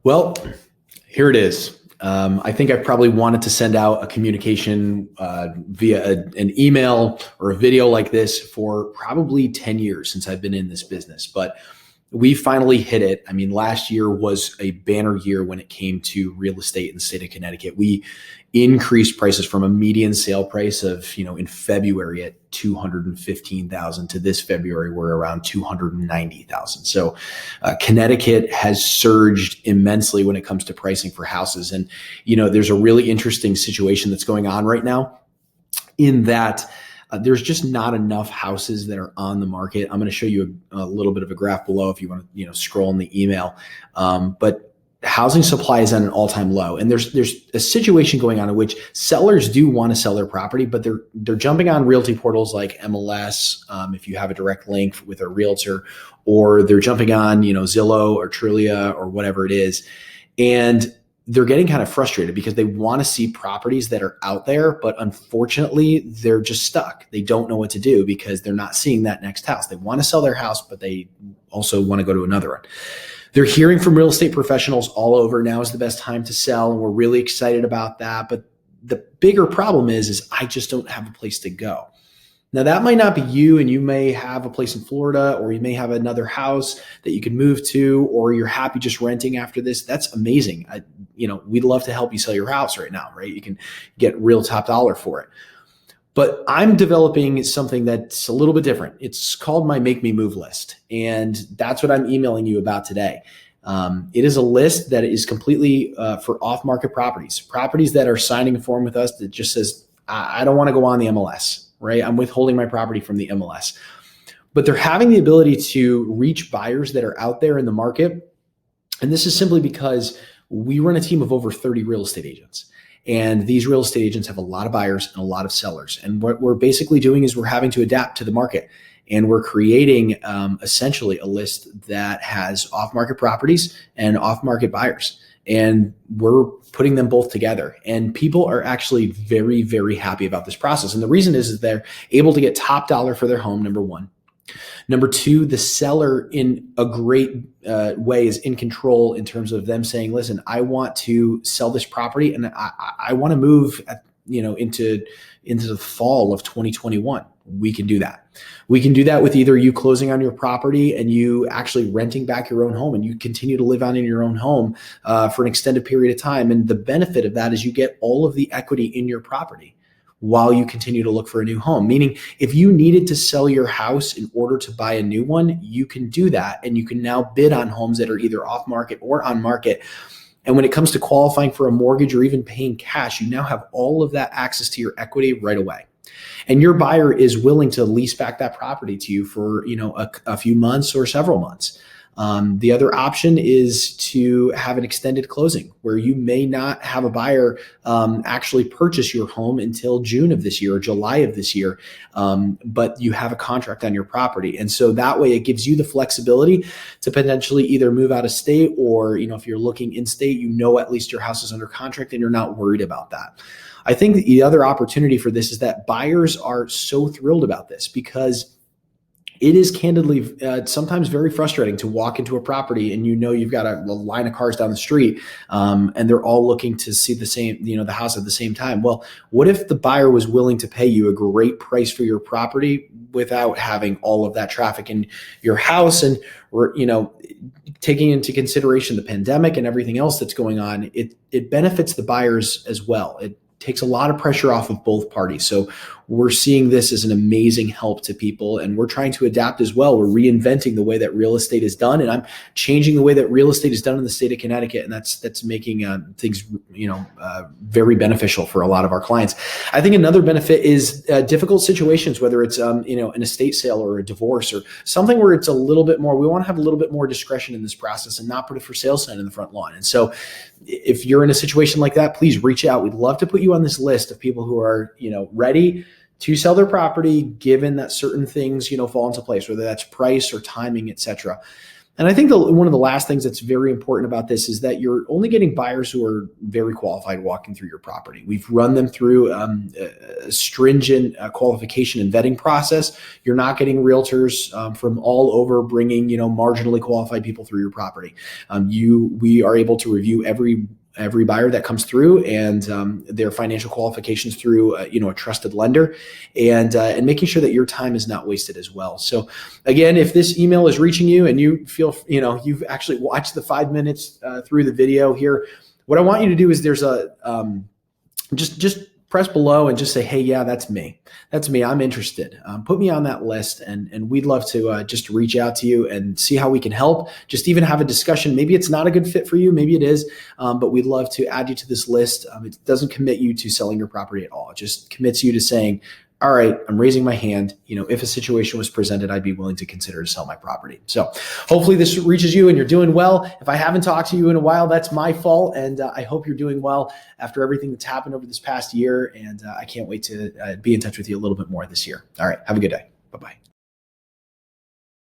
Well, here it is. I think I probably wanted to send out a communication via an email or a video like this for probably 10 years since I've been in this business. But we finally hit it. I mean, last year was a banner year when it came to real estate in the state of Connecticut. We increased prices from a median sale price of, in February at 215,000 to this February, we're around 290,000. So Connecticut has surged immensely when it comes to pricing for houses. And, there's a really interesting situation that's going on right now in that there's just not enough houses that are on the market. I'm going to show you a little bit of a graph below if you want to, scroll in the email. But housing supply is at an all-time low, and there's a situation going on in which sellers do want to sell their property, but they're jumping on realty portals like MLS, if you have a direct link with a realtor, or they're jumping on Zillow or Trulia or whatever it is, and they're getting kind of frustrated because they want to see properties that are out there, but unfortunately they're just stuck. They don't know what to do because they're not seeing that next house. They want to sell their house, but they also want to go to another one. They're hearing from real estate professionals all over, now is the best time to sell, and we're really excited about that. But the bigger problem is I just don't have a place to go. Now, that might not be you, and you may have a place in Florida, or you may have another house that you can move to, or you're happy just renting after this. That's amazing. We'd love to help you sell your house right now, right? You can get real top dollar for it. But I'm developing something that's a little bit different. It's called my Make Me Move list. And that's what I'm emailing you about today. It is a list that is completely for off-market properties that are signing a form with us that just says, I don't want to go on the MLS, right? I'm withholding my property from the MLS. But they're having the ability to reach buyers that are out there in the market. And this is simply because we run a team of over 30 real estate agents. And these real estate agents have a lot of buyers and a lot of sellers. And what we're basically doing is we're having to adapt to the market. And we're creating essentially a list that has off-market properties and off-market buyers. And we're putting them both together. And people are actually very, very happy about this process. And the reason is they're able to get top dollar for their home, number one. Number two, the seller in a great way is in control in terms of them saying, listen, I want to sell this property and I want to move into the fall of 2021. We can do that. We can do that with either you closing on your property and you actually renting back your own home, and you continue to live on in your own home for an extended period of time. And the benefit of that is you get all of the equity in your property while you continue to look for a new home. Meaning, if you needed to sell your house in order to buy a new one, you can do that. And you can now bid on homes that are either off market or on market. And when it comes to qualifying for a mortgage or even paying cash, you now have all of that access to your equity right away. And your buyer is willing to lease back that property to you for a few months or several months. The other option is to have an extended closing where you may not have a buyer actually purchase your home until June of this year or July of this year, but you have a contract on your property. And so that way it gives you the flexibility to potentially either move out of state or, if you're looking in state, at least your house is under contract and you're not worried about that. I think the other opportunity for this is that buyers are so thrilled about this because it is candidly sometimes very frustrating to walk into a property and you've got a line of cars down the street and they're all looking to see the same, the house at the same time. Well, what if the buyer was willing to pay you a great price for your property without having all of that traffic in your house and, taking into consideration the pandemic and everything else that's going on, it benefits the buyers as well. It takes a lot of pressure off of both parties. So we're seeing this as an amazing help to people, and we're trying to adapt as well. We're reinventing the way that real estate is done, and I'm changing the way that real estate is done in the state of Connecticut, and that's making things very beneficial for a lot of our clients. I think another benefit is difficult situations, whether it's an estate sale or a divorce or something where it's a little bit more. We want to have a little bit more discretion in this process and not put a for sale sign in the front lawn. And so, if you're in a situation like that, please reach out. We'd love to put you on this list of people who are ready to sell their property, given that certain things, fall into place, whether that's price or timing, et cetera. And I think one of the last things that's very important about this is that you're only getting buyers who are very qualified walking through your property. We've run them through a stringent qualification and vetting process. You're not getting realtors from all over bringing, marginally qualified people through your property. We are able to review every buyer that comes through and their financial qualifications through a trusted lender, and making sure that your time is not wasted as well. So again, if this email is reaching you and you feel you've actually watched the 5 minutes through the video here, what I want you to do is there's a just press below and just say, hey, yeah, that's me. I'm interested. Put me on that list, and we'd love to just reach out to you and see how we can help. Just even have a discussion. Maybe it's not a good fit for you. Maybe it is, but we'd love to add you to this list. It doesn't commit you to selling your property at all. It just commits you to saying, all right, I'm raising my hand. If a situation was presented, I'd be willing to consider to sell my property. So hopefully this reaches you and you're doing well. If I haven't talked to you in a while, that's my fault. And I hope you're doing well after everything that's happened over this past year. And I can't wait to be in touch with you a little bit more this year. All right. Have a good day. Bye-bye.